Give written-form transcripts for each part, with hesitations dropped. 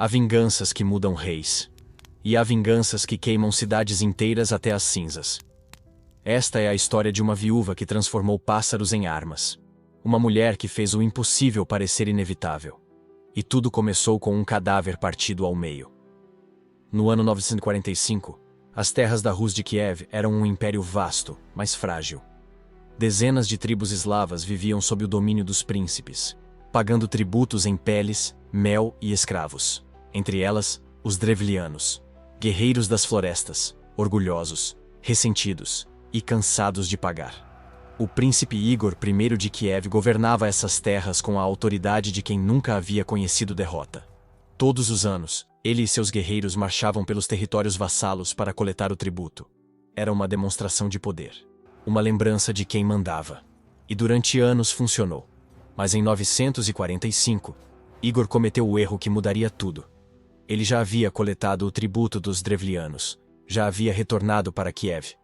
Há vinganças que mudam reis. E há vinganças que queimam cidades inteiras até as cinzas. Esta é a história de uma viúva que transformou pássaros em armas. Uma mulher que fez o impossível parecer inevitável. E tudo começou com um cadáver partido ao meio. No ano 945, as terras da Rus de Kiev eram um império vasto, mas frágil. Dezenas de tribos eslavas viviam sob o domínio dos príncipes, pagando tributos em peles, mel e escravos. Entre elas, os Drevlianos, guerreiros das florestas, orgulhosos, ressentidos e cansados de pagar. O príncipe Igor I de Kiev governava essas terras com a autoridade de quem nunca havia conhecido derrota. Todos os anos, ele e seus guerreiros marchavam pelos territórios vassalos para coletar o tributo. Era uma demonstração de poder, uma lembrança de quem mandava. E durante anos funcionou. Mas em 945, Igor cometeu o erro que mudaria tudo. Ele já havia coletado o tributo dos Drevlianos, já havia retornado para Kiev.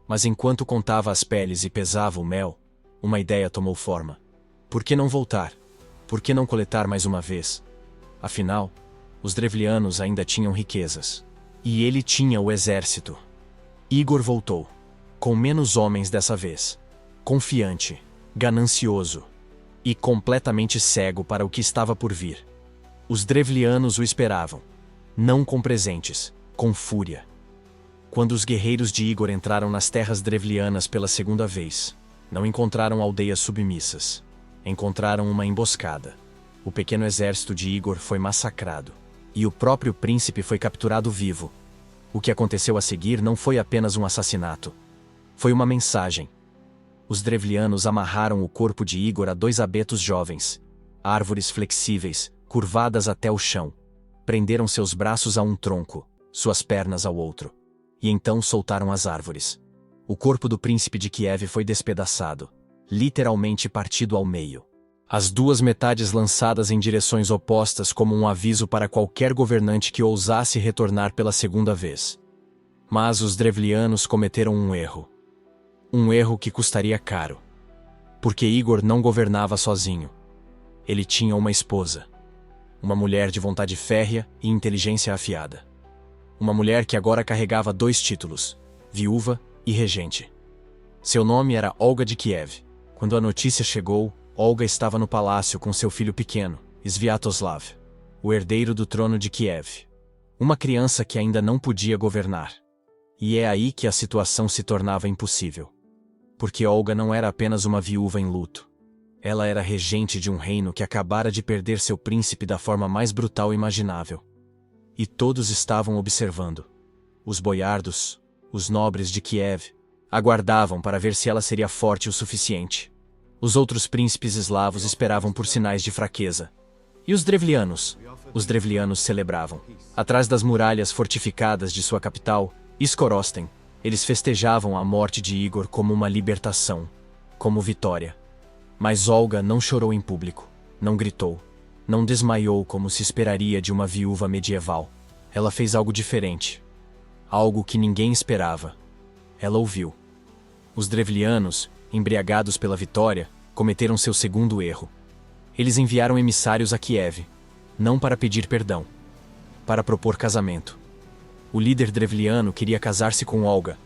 Mas enquanto contava as peles e pesava o mel, uma ideia tomou forma. Por que não voltar? Por que não coletar mais uma vez? Afinal, os Drevlianos ainda tinham riquezas. E ele tinha o exército. Igor voltou, com menos homens dessa vez. Confiante, ganancioso e completamente cego para o que estava por vir. Os Drevlianos o esperavam, não com presentes, com fúria. Quando os guerreiros de Igor entraram nas terras drevlianas pela segunda vez, não encontraram aldeias submissas. Encontraram uma emboscada. O pequeno exército de Igor foi massacrado. E o próprio príncipe foi capturado vivo. O que aconteceu a seguir não foi apenas um assassinato. Foi uma mensagem. Os Drevlianos amarraram o corpo de Igor a 2 abetos jovens, árvores flexíveis, curvadas até o chão. Prenderam seus braços a um tronco, suas pernas ao outro. E então soltaram as árvores. O corpo do príncipe de Kiev foi despedaçado, literalmente partido ao meio. As 2 metades lançadas em direções opostas como um aviso para qualquer governante que ousasse retornar pela segunda vez. Mas os Drevlianos cometeram um erro. Um erro que custaria caro. Porque Igor não governava sozinho. Ele tinha uma esposa. Uma mulher de vontade férrea e inteligência afiada. Uma mulher que agora carregava 2 títulos, viúva e regente. Seu nome era Olga de Kiev. Quando a notícia chegou, Olga estava no palácio com seu filho pequeno, Sviatoslav, o herdeiro do trono de Kiev. Uma criança que ainda não podia governar. E é aí que a situação se tornava impossível. Porque Olga não era apenas uma viúva em luto. Ela era regente de um reino que acabara de perder seu príncipe da forma mais brutal imaginável. E todos estavam observando. Os boiardos, os nobres de Kiev, aguardavam para ver se ela seria forte o suficiente. Os outros príncipes eslavos esperavam por sinais de fraqueza. E os Drevlianos? Os Drevlianos celebravam. Atrás das muralhas fortificadas de sua capital, Skorosten, eles festejavam a morte de Igor como uma libertação, como vitória. Mas Olga não chorou em público, não gritou. Não desmaiou como se esperaria de uma viúva medieval. Ela fez algo diferente. Algo que ninguém esperava. Ela ouviu. Os Drevlianos, embriagados pela vitória, cometeram seu segundo erro. Eles enviaram emissários a Kiev, não para pedir perdão, para propor casamento. O líder Drevliano queria casar-se com Olga.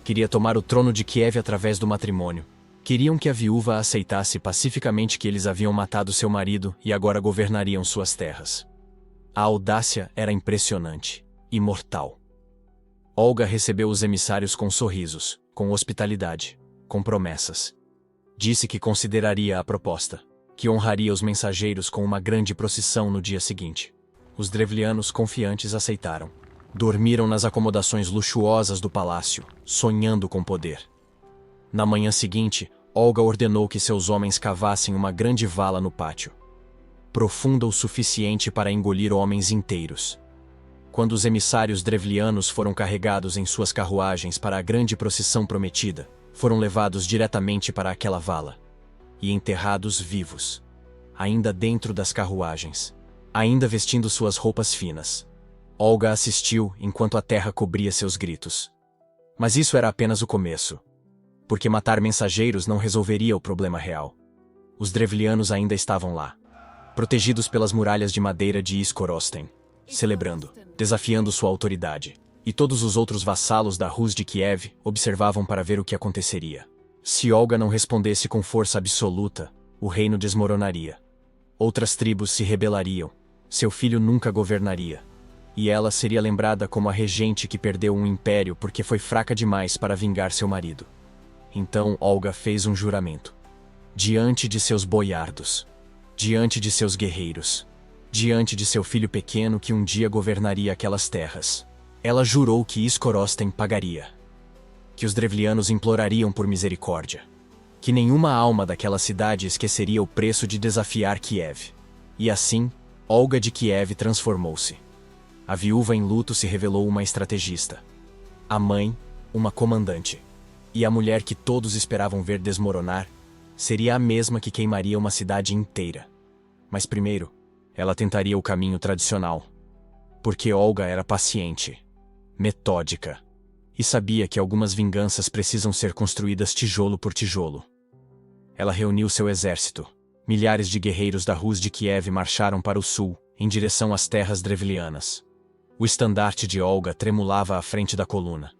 Queria tomar o trono de Kiev através do matrimônio. Queriam que a viúva aceitasse pacificamente que eles haviam matado seu marido e agora governariam suas terras. A audácia era impressionante, imortal. Olga recebeu os emissários com sorrisos, com hospitalidade, com promessas. Disse que consideraria a proposta, que honraria os mensageiros com uma grande procissão no dia seguinte. Os Drevlianos confiantes aceitaram. Dormiram nas acomodações luxuosas do palácio, sonhando com poder. Na manhã seguinte, Olga ordenou que seus homens cavassem uma grande vala no pátio. Profunda o suficiente para engolir homens inteiros. Quando os emissários drevlianos foram carregados em suas carruagens para a grande procissão prometida, foram levados diretamente para aquela vala. E enterrados vivos. Ainda dentro das carruagens. Ainda vestindo suas roupas finas. Olga assistiu enquanto a terra cobria seus gritos. Mas isso era apenas o começo. Porque matar mensageiros não resolveria o problema real. Os drevlianos ainda estavam lá, protegidos pelas muralhas de madeira de Skorosten. celebrando, desafiando sua autoridade. E todos os outros vassalos da Rus de Kiev observavam para ver o que aconteceria. Se Olga não respondesse com força absoluta, o reino desmoronaria. Outras tribos se rebelariam. Seu filho nunca governaria. E ela seria lembrada como a regente que perdeu um império porque foi fraca demais para vingar seu marido. Então Olga fez um juramento. Diante de seus boiardos, diante de seus guerreiros, diante de seu filho pequeno que um dia governaria aquelas terras, ela jurou que Skorosten pagaria. Que os drevlianos implorariam por misericórdia. Que nenhuma alma daquela cidade esqueceria o preço de desafiar Kiev. E assim, Olga de Kiev transformou-se. A viúva em luto se revelou uma estrategista. A mãe, uma comandante. E a mulher que todos esperavam ver desmoronar, seria a mesma que queimaria uma cidade inteira. Mas primeiro, ela tentaria o caminho tradicional. Porque Olga era paciente, metódica, e sabia que algumas vinganças precisam ser construídas tijolo por tijolo. Ela reuniu seu exército. Milhares de guerreiros da Rus de Kiev marcharam para o sul, em direção às terras drevlianas. O estandarte de Olga tremulava à frente da coluna.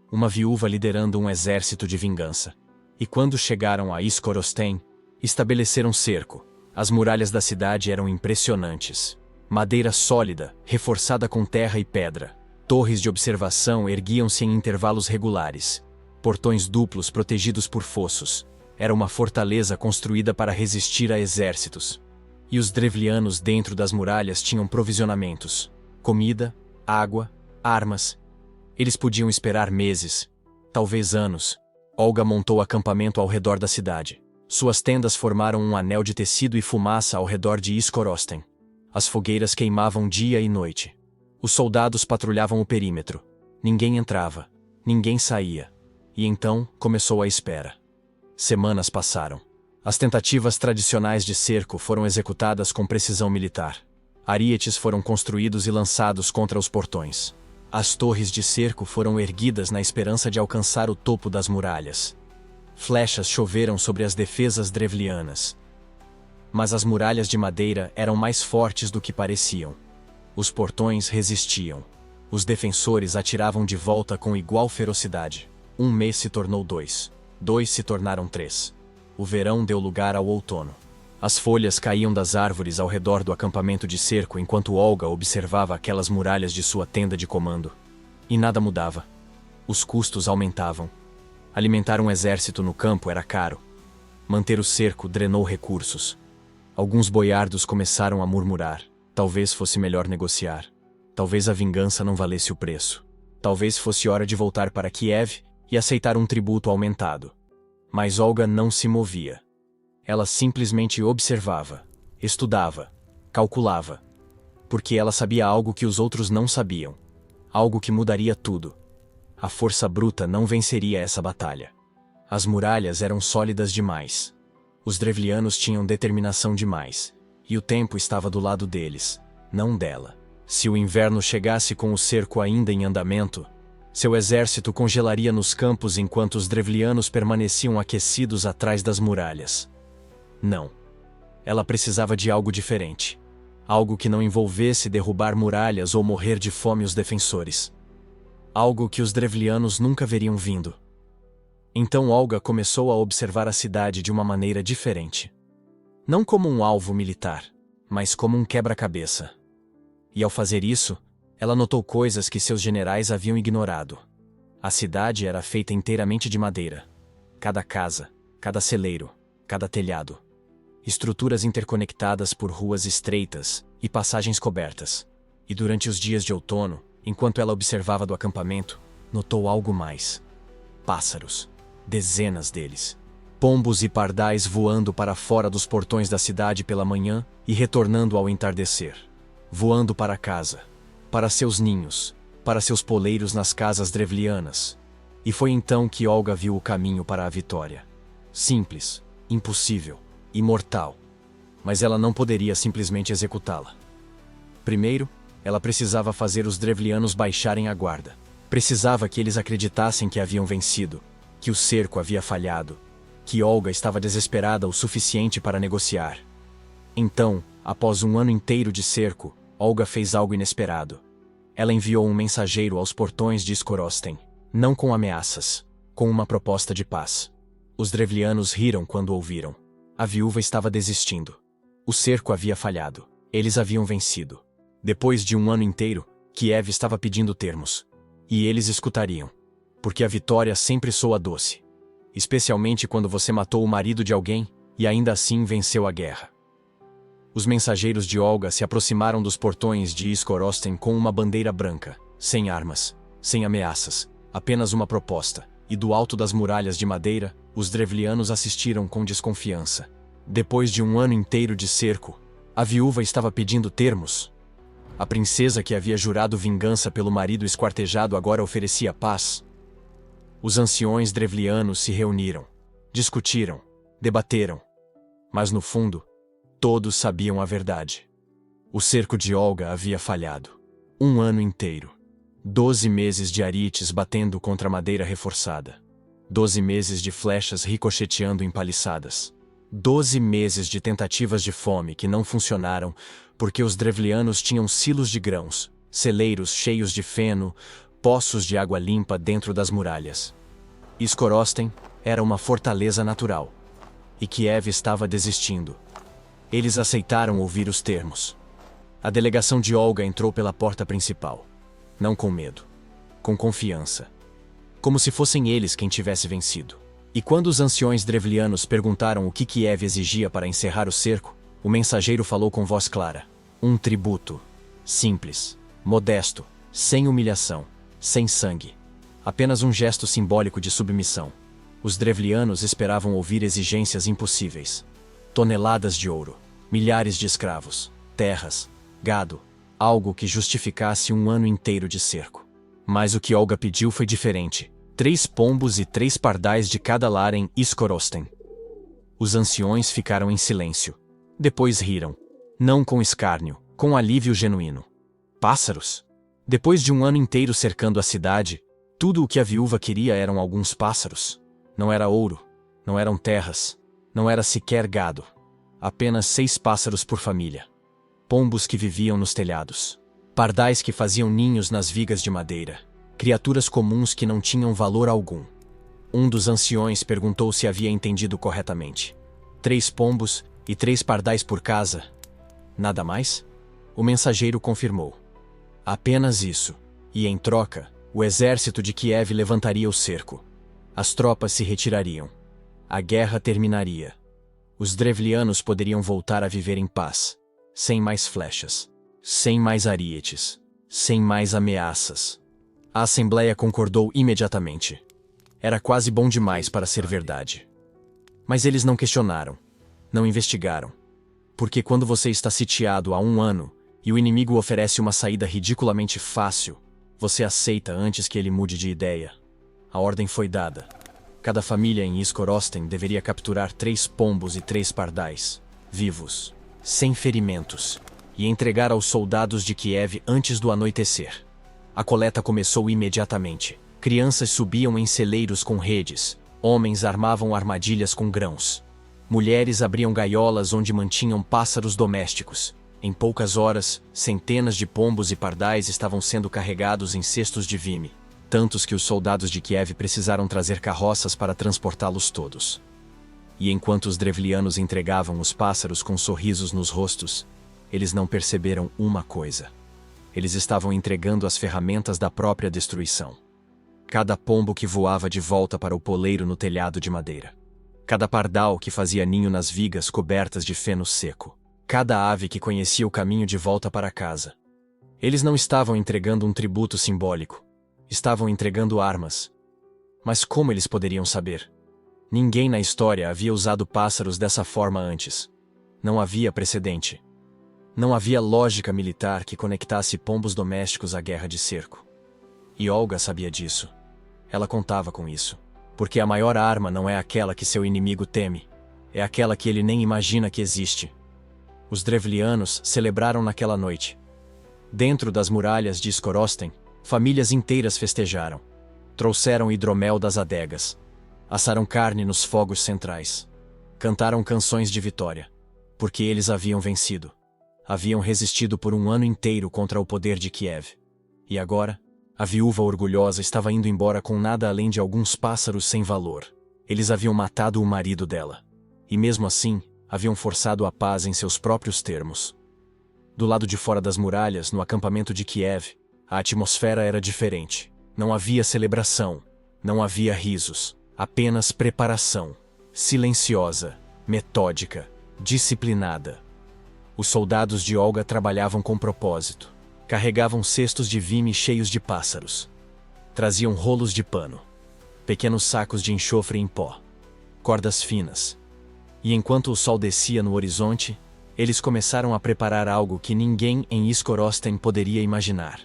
Uma viúva liderando um exército de vingança. E quando chegaram a Skorosten, estabeleceram cerco. As muralhas da cidade eram impressionantes. Madeira sólida, reforçada com terra e pedra. Torres de observação erguiam-se em intervalos regulares. Portões duplos protegidos por fossos. Era uma fortaleza construída para resistir a exércitos. E os drevlianos dentro das muralhas tinham provisionamentos. Comida, água, armas. Eles podiam esperar meses, talvez anos. Olga montou acampamento ao redor da cidade. Suas tendas formaram um anel de tecido e fumaça ao redor de Skorosten. As fogueiras queimavam dia e noite. Os soldados patrulhavam o perímetro. Ninguém entrava, ninguém saía. E então começou a espera. Semanas passaram. As tentativas tradicionais de cerco foram executadas com precisão militar. Arietes foram construídos e lançados contra os portões. As torres de cerco foram erguidas na esperança de alcançar o topo das muralhas. Flechas choveram sobre as defesas drevlianas. Mas as muralhas de madeira eram mais fortes do que pareciam. Os portões resistiam. Os defensores atiravam de volta com igual ferocidade. Um mês se tornou 2. 2 se tornaram 3. O verão deu lugar ao outono. As folhas caíam das árvores ao redor do acampamento de cerco enquanto Olga observava aquelas muralhas de sua tenda de comando. E nada mudava. Os custos aumentavam. Alimentar um exército no campo era caro. Manter o cerco drenou recursos. Alguns boiardos começaram a murmurar. Talvez fosse melhor negociar. Talvez a vingança não valesse o preço. Talvez fosse hora de voltar para Kiev e aceitar um tributo aumentado. Mas Olga não se movia. Ela simplesmente observava, estudava, calculava. Porque ela sabia algo que os outros não sabiam. Algo que mudaria tudo. A força bruta não venceria essa batalha. As muralhas eram sólidas demais. Os drevlianos tinham determinação demais. E o tempo estava do lado deles, não dela. Se o inverno chegasse com o cerco ainda em andamento, seu exército congelaria nos campos enquanto os drevlianos permaneciam aquecidos atrás das muralhas. Não. Ela precisava de algo diferente. Algo que não envolvesse derrubar muralhas ou morrer de fome os defensores. Algo que os drevlianos nunca veriam vindo. Então Olga começou a observar a cidade de uma maneira diferente. Não como um alvo militar, mas como um quebra-cabeça. E ao fazer isso, ela notou coisas que seus generais haviam ignorado. A cidade era feita inteiramente de madeira. Cada casa, cada celeiro, cada telhado. Estruturas interconectadas por ruas estreitas e passagens cobertas. E durante os dias de outono, enquanto ela observava do acampamento, notou algo mais. Pássaros. Dezenas deles. Pombos e pardais voando para fora dos portões da cidade pela manhã e retornando ao entardecer. Voando para casa. Para seus ninhos. Para seus poleiros nas casas drevlianas. E foi então que Olga viu o caminho para a vitória. Simples, impossível, imortal. Mas ela não poderia simplesmente executá-la. Primeiro, ela precisava fazer os drevlianos baixarem a guarda. Precisava que eles acreditassem que haviam vencido, que o cerco havia falhado, que Olga estava desesperada o suficiente para negociar. Então, após um ano inteiro de cerco, Olga fez algo inesperado. Ela enviou um mensageiro aos portões de Skorosten, não com ameaças, com uma proposta de paz. Os drevlianos riram quando ouviram. A viúva estava desistindo. O cerco havia falhado. Eles haviam vencido. Depois de um ano inteiro, Kiev estava pedindo termos. E eles escutariam. Porque a vitória sempre soa doce. Especialmente quando você matou o marido de alguém e ainda assim venceu a guerra. Os mensageiros de Olga se aproximaram dos portões de Skorosten com uma bandeira branca, sem armas, sem ameaças, apenas uma proposta, e do alto das muralhas de madeira, os drevlianos assistiram com desconfiança. Depois de um ano inteiro de cerco, a viúva estava pedindo termos. A princesa que havia jurado vingança pelo marido esquartejado agora oferecia paz. Os anciões drevlianos se reuniram, discutiram, debateram. Mas no fundo, todos sabiam a verdade. O cerco de Olga havia falhado. Um ano inteiro. 12 meses de arites batendo contra madeira reforçada. 12 meses de flechas ricocheteando em paliçadas. 12 meses de tentativas de fome que não funcionaram porque os drevlianos tinham silos de grãos, celeiros cheios de feno, poços de água limpa dentro das muralhas. Skorosten era uma fortaleza natural. E Kiev estava desistindo. Eles aceitaram ouvir os termos. A delegação de Olga entrou pela porta principal. Não com medo. Com confiança. Como se fossem eles quem tivesse vencido. E quando os anciões drevlianos perguntaram o que Kiev exigia para encerrar o cerco, o mensageiro falou com voz clara. Um tributo. Simples. Modesto. Sem humilhação. Sem sangue. Apenas um gesto simbólico de submissão. Os drevlianos esperavam ouvir exigências impossíveis. Toneladas de ouro. Milhares de escravos. Terras. Gado. Algo que justificasse um ano inteiro de cerco. Mas o que Olga pediu foi diferente. 3 pombos e 3 pardais de cada lar em Skorosten. Os anciões ficaram em silêncio. Depois riram. Não com escárnio, com alívio genuíno. Pássaros? Depois de um ano inteiro cercando a cidade, tudo o que a viúva queria eram alguns pássaros. Não era ouro, não eram terras, não era sequer gado. Apenas 6 pássaros por família. Pombos que viviam nos telhados. Pardais que faziam ninhos nas vigas de madeira. Criaturas comuns que não tinham valor algum. Um dos anciões perguntou se havia entendido corretamente. 3 pombos e 3 pardais por casa. Nada mais? O mensageiro confirmou. Apenas isso. E em troca, o exército de Kiev levantaria o cerco. As tropas se retirariam. A guerra terminaria. Os drevlianos poderiam voltar a viver em paz. Sem mais flechas. Sem mais arietes. Sem mais ameaças. A Assembleia concordou imediatamente. Era quase bom demais para ser verdade. Mas eles não questionaram. Não investigaram. Porque quando você está sitiado há um ano e o inimigo oferece uma saída ridiculamente fácil, você aceita antes que ele mude de ideia. A ordem foi dada. Cada família em Skorosten deveria capturar 3 pombos e 3 pardais, vivos, sem ferimentos, e entregar aos soldados de Kiev antes do anoitecer. A coleta começou imediatamente. Crianças subiam em celeiros com redes, homens armavam armadilhas com grãos. Mulheres abriam gaiolas onde mantinham pássaros domésticos. Em poucas horas, centenas de pombos e pardais estavam sendo carregados em cestos de vime. Tantos que os soldados de Kiev precisaram trazer carroças para transportá-los todos. E enquanto os drevlianos entregavam os pássaros com sorrisos nos rostos, eles não perceberam uma coisa. Eles estavam entregando as ferramentas da própria destruição. Cada pombo que voava de volta para o poleiro no telhado de madeira. Cada pardal que fazia ninho nas vigas cobertas de feno seco. Cada ave que conhecia o caminho de volta para casa. Eles não estavam entregando um tributo simbólico. Estavam entregando armas. Mas como eles poderiam saber? Ninguém na história havia usado pássaros dessa forma antes. Não havia precedente. Não havia lógica militar que conectasse pombos domésticos à guerra de cerco. E Olga sabia disso. Ela contava com isso. Porque a maior arma não é aquela que seu inimigo teme. É aquela que ele nem imagina que existe. Os drevlianos celebraram naquela noite. Dentro das muralhas de Skorosten, famílias inteiras festejaram. Trouxeram hidromel das adegas. Assaram carne nos fogos centrais. Cantaram canções de vitória. Porque eles haviam vencido. haviam resistido por um ano inteiro contra o poder de Kiev. E agora, a viúva orgulhosa estava indo embora com nada além de alguns pássaros sem valor. Eles haviam matado o marido dela. E mesmo assim, haviam forçado a paz em seus próprios termos. Do lado de fora das muralhas, no acampamento de Kiev, a atmosfera era diferente. Não havia celebração, não havia risos, apenas preparação. Silenciosa, metódica, disciplinada. Os soldados de Olga trabalhavam com propósito. Carregavam cestos de vime cheios de pássaros. Traziam rolos de pano, pequenos sacos de enxofre em pó, cordas finas. E enquanto o sol descia no horizonte, eles começaram a preparar algo que ninguém em Skorosten poderia imaginar.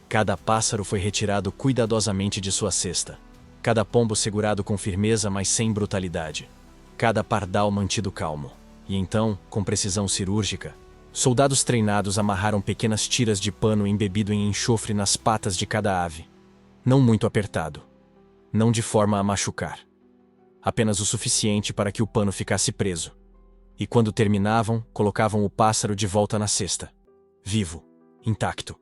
Cada pássaro foi retirado cuidadosamente de sua cesta. Cada pombo segurado com firmeza, mas sem brutalidade. Cada pardal mantido calmo. E então, com precisão cirúrgica, soldados treinados amarraram pequenas tiras de pano embebido em enxofre nas patas de cada ave. Não muito apertado. Não de forma a machucar. Apenas o suficiente para que o pano ficasse preso. E quando terminavam, colocavam o pássaro de volta na cesta. Vivo. Intacto.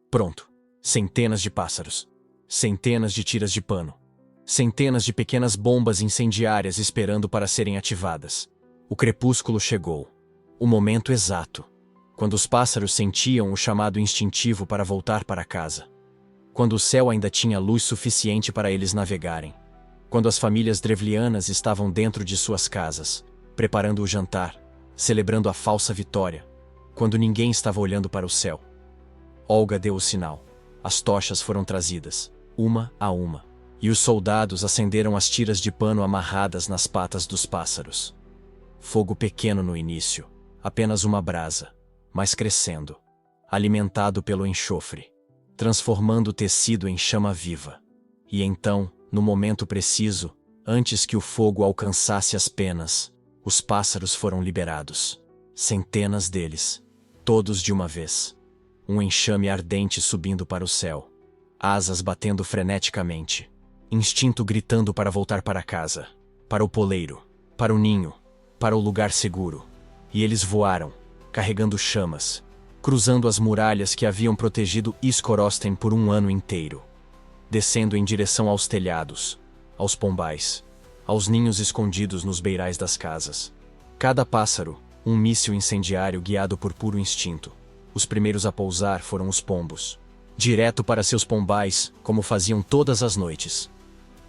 Pronto. Centenas de pássaros. Centenas de tiras de pano. Centenas de pequenas bombas incendiárias esperando para serem ativadas. O crepúsculo chegou. O momento exato. Quando os pássaros sentiam o chamado instintivo para voltar para casa. Quando o céu ainda tinha luz suficiente para eles navegarem. Quando as famílias drevlianas estavam dentro de suas casas, preparando o jantar, celebrando a falsa vitória. Quando ninguém estava olhando para o céu. Olga deu o sinal. As tochas foram trazidas, uma a uma. E os soldados acenderam as tiras de pano amarradas nas patas dos pássaros. Fogo pequeno no início, apenas uma brasa, mas crescendo, alimentado pelo enxofre, transformando o tecido em chama viva. E então, no momento preciso, antes que o fogo alcançasse as penas, os pássaros foram liberados. Centenas deles, todos de uma vez. Um enxame ardente subindo para o céu, asas batendo freneticamente, instinto gritando para voltar para casa, para o poleiro, para o ninho, para o lugar seguro. E eles voaram, carregando chamas, cruzando as muralhas que haviam protegido Skorosten por um ano inteiro, descendo em direção aos telhados, aos pombais, aos ninhos escondidos nos beirais das casas. Cada pássaro, um míssil incendiário guiado por puro instinto. Os primeiros a pousar foram os pombos, direto para seus pombais, como faziam todas as noites.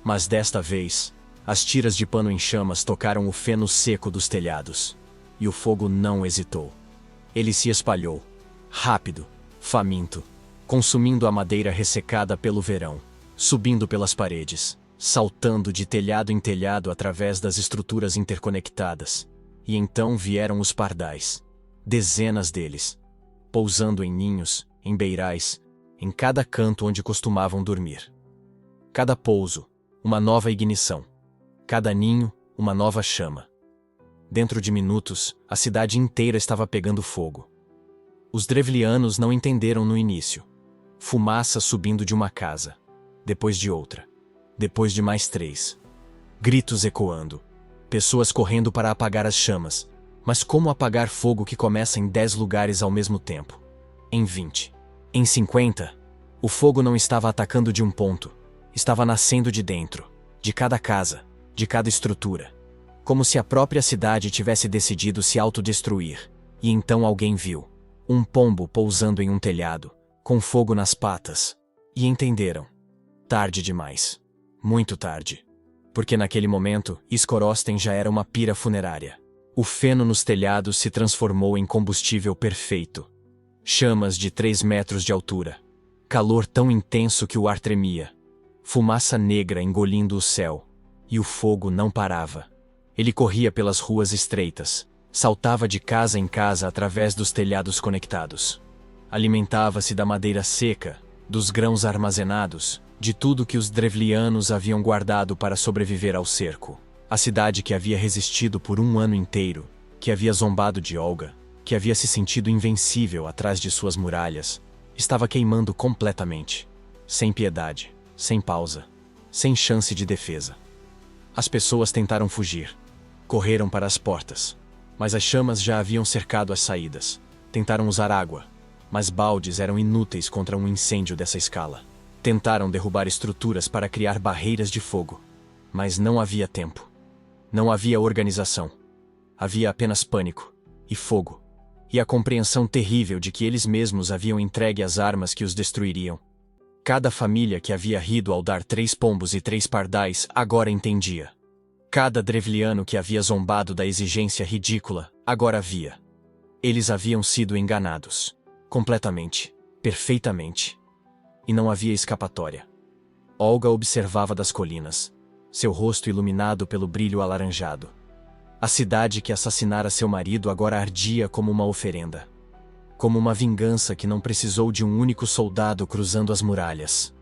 Mas desta vez, as tiras de pano em chamas tocaram o feno seco dos telhados. E o fogo não hesitou. Ele se espalhou, rápido, faminto, consumindo a madeira ressecada pelo verão, subindo pelas paredes, saltando de telhado em telhado através das estruturas interconectadas. E então vieram os pardais, dezenas deles, pousando em ninhos, em beirais, em cada canto onde costumavam dormir. Cada pouso, uma nova ignição. Cada ninho, uma nova chama. Dentro de minutos, a cidade inteira estava pegando fogo. Os drevlianos não entenderam no início. Fumaça subindo de uma casa, depois de outra, depois de mais 3. Gritos ecoando. Pessoas correndo para apagar as chamas. Mas como apagar fogo que começa em 10 lugares ao mesmo tempo? Em 20. Em 50. O fogo não estava atacando de um ponto. Estava nascendo de dentro. De cada casa. De cada estrutura. Como se a própria cidade tivesse decidido se autodestruir. E então alguém viu. Um pombo pousando em um telhado. Com fogo nas patas. E entenderam. Tarde demais. Muito tarde. Porque naquele momento, Skorosten já era uma pira funerária. O feno nos telhados se transformou em combustível perfeito. Chamas de 3 metros de altura. Calor tão intenso que o ar tremia. Fumaça negra engolindo o céu. E o fogo não parava. Ele corria pelas ruas estreitas. Saltava de casa em casa através dos telhados conectados. Alimentava-se da madeira seca, dos grãos armazenados, de tudo que os drevlianos haviam guardado para sobreviver ao cerco. A cidade que havia resistido por um ano inteiro, que havia zombado de Olga, que havia se sentido invencível atrás de suas muralhas, estava queimando completamente. Sem piedade, sem pausa, sem chance de defesa. As pessoas tentaram fugir. Correram para as portas. Mas as chamas já haviam cercado as saídas. Tentaram usar água, mas baldes eram inúteis contra um incêndio dessa escala. Tentaram derrubar estruturas para criar barreiras de fogo, mas não havia tempo. Não havia organização. Havia apenas pânico e fogo, e a compreensão terrível de que eles mesmos haviam entregue as armas que os destruiriam. Cada família que havia rido ao dar 3 pombos e 3 pardais agora entendia. Cada drevliano que havia zombado da exigência ridícula agora via. Eles haviam sido enganados. Completamente. Perfeitamente. E não havia escapatória. Olga observava das colinas, seu rosto iluminado pelo brilho alaranjado. A cidade que assassinara seu marido agora ardia como uma oferenda. Como uma vingança que não precisou de um único soldado cruzando as muralhas.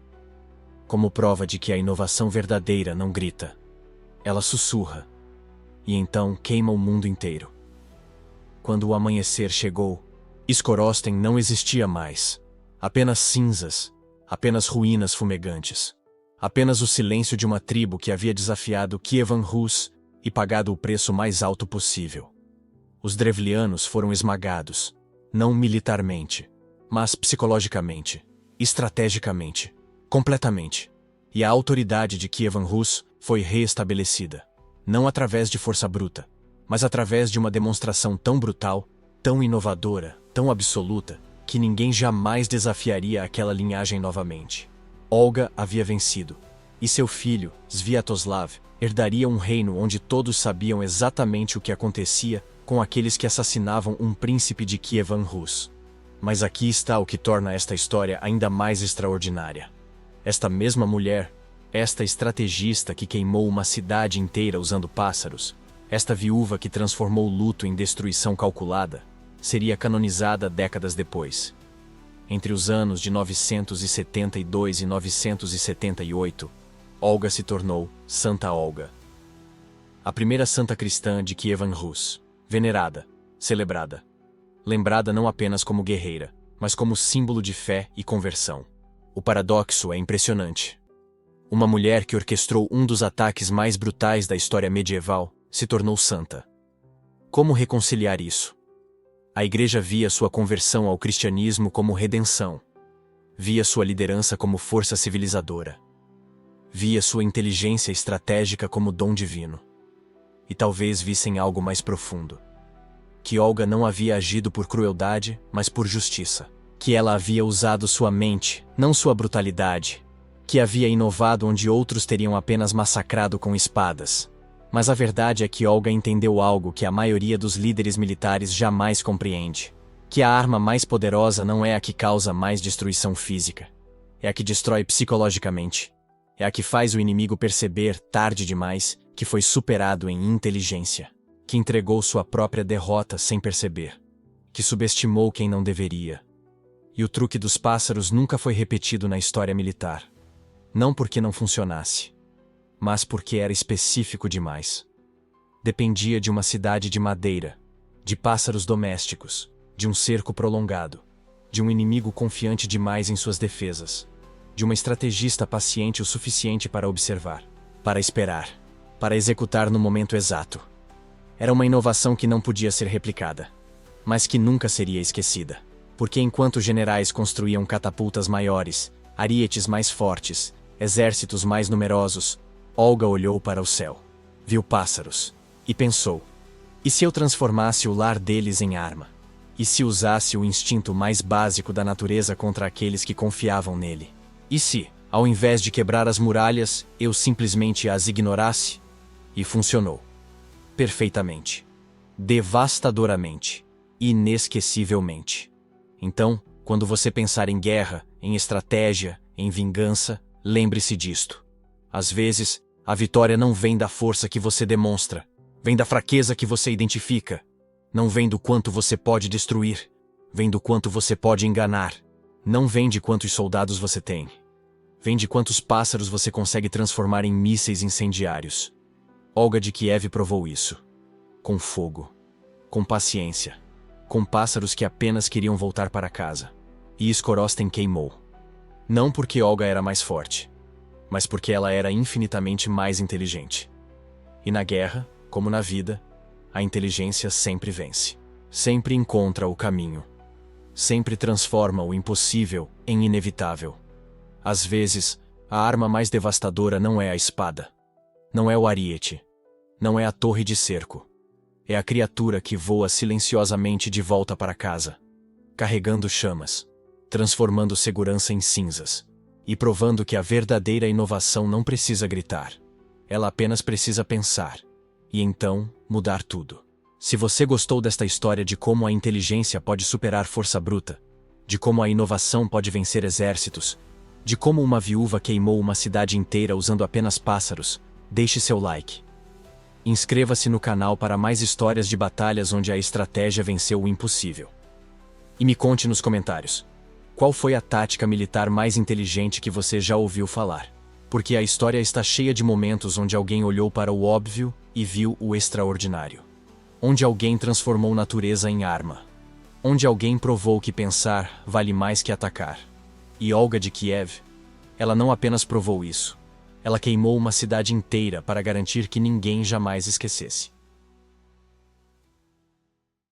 Como prova de que a inovação verdadeira não grita. Ela sussurra. E então queima o mundo inteiro. Quando o amanhecer chegou, Skorosten não existia mais. Apenas cinzas, apenas ruínas fumegantes. Apenas o silêncio de uma tribo que havia desafiado Kievan Rus e pagado o preço mais alto possível. Os drevlianos foram esmagados, não militarmente, mas psicologicamente, estrategicamente, completamente. E a autoridade de Kievan Rus foi reestabelecida, não através de força bruta, mas através de uma demonstração tão brutal, tão inovadora, tão absoluta, que ninguém jamais desafiaria aquela linhagem novamente. Olga havia vencido, e seu filho, Sviatoslav, herdaria um reino onde todos sabiam exatamente o que acontecia com aqueles que assassinavam um príncipe de Kievan Rus. Mas aqui está o que torna esta história ainda mais extraordinária. Esta mesma mulher, esta estrategista que queimou uma cidade inteira usando pássaros, esta viúva que transformou o luto em destruição calculada, seria canonizada décadas depois. Entre os anos de 972 e 978, Olga se tornou Santa Olga. A primeira santa cristã de Kievan Rus, venerada, celebrada. Lembrada não apenas como guerreira, mas como símbolo de fé e conversão. O paradoxo é impressionante. Uma mulher que orquestrou um dos ataques mais brutais da história medieval se tornou santa. Como reconciliar isso? A Igreja via sua conversão ao cristianismo como redenção. Via sua liderança como força civilizadora. Via sua inteligência estratégica como dom divino. E talvez vissem algo mais profundo. Que Olga não havia agido por crueldade, mas por justiça. Que ela havia usado sua mente, não sua brutalidade. Que havia inovado onde outros teriam apenas massacrado com espadas. Mas a verdade é que Olga entendeu algo que a maioria dos líderes militares jamais compreende. Que a arma mais poderosa não é a que causa mais destruição física. É a que destrói psicologicamente. É a que faz o inimigo perceber, tarde demais, que foi superado em inteligência. Que entregou sua própria derrota sem perceber. Que subestimou quem não deveria. E o truque dos pássaros nunca foi repetido na história militar. Não porque não funcionasse, mas porque era específico demais. Dependia de uma cidade de madeira, de pássaros domésticos, de um cerco prolongado, de um inimigo confiante demais em suas defesas, de uma estrategista paciente o suficiente para observar, para esperar, para executar no momento exato. Era uma inovação que não podia ser replicada, mas que nunca seria esquecida, porque enquanto generais construíam catapultas maiores, arietes mais fortes, exércitos mais numerosos, Olga olhou para o céu, viu pássaros, e pensou: e se eu transformasse o lar deles em arma? E se usasse o instinto mais básico da natureza contra aqueles que confiavam nele? E se, ao invés de quebrar as muralhas, eu simplesmente as ignorasse? E funcionou. Perfeitamente. Devastadoramente. Inesquecivelmente. Então, quando você pensar em guerra, em estratégia, em vingança, lembre-se disto. Às vezes, a vitória não vem da força que você demonstra, vem da fraqueza que você identifica. Não vem do quanto você pode destruir, vem do quanto você pode enganar. Não vem de quantos soldados você tem. Vem de quantos pássaros você consegue transformar em mísseis incendiários. Olga de Kiev provou isso. Com fogo. Com paciência. Com pássaros que apenas queriam voltar para casa. E Skorosten queimou. Não porque Olga era mais forte, mas porque ela era infinitamente mais inteligente. E na guerra, como na vida, a inteligência sempre vence. Sempre encontra o caminho. sempre transforma o impossível em inevitável. Às vezes, a arma mais devastadora não é a espada. Não é o ariete. Não é a torre de cerco. É a criatura que voa silenciosamente de volta para casa, carregando chamas, transformando segurança em cinzas, e provando que a verdadeira inovação não precisa gritar. Ela apenas precisa pensar, e então mudar tudo. Se você gostou desta história de como a inteligência pode superar força bruta, de como a inovação pode vencer exércitos, de como uma viúva queimou uma cidade inteira usando apenas pássaros, deixe seu like. Inscreva-se no canal para mais histórias de batalhas onde a estratégia venceu o impossível. E me conte nos comentários, qual foi a tática militar mais inteligente que você já ouviu falar? Porque a história está cheia de momentos onde alguém olhou para o óbvio e viu o extraordinário. Onde alguém transformou natureza em arma. Onde alguém provou que pensar vale mais que atacar. E Olga de Kiev, ela não apenas provou isso. Ela queimou uma cidade inteira para garantir que ninguém jamais esquecesse.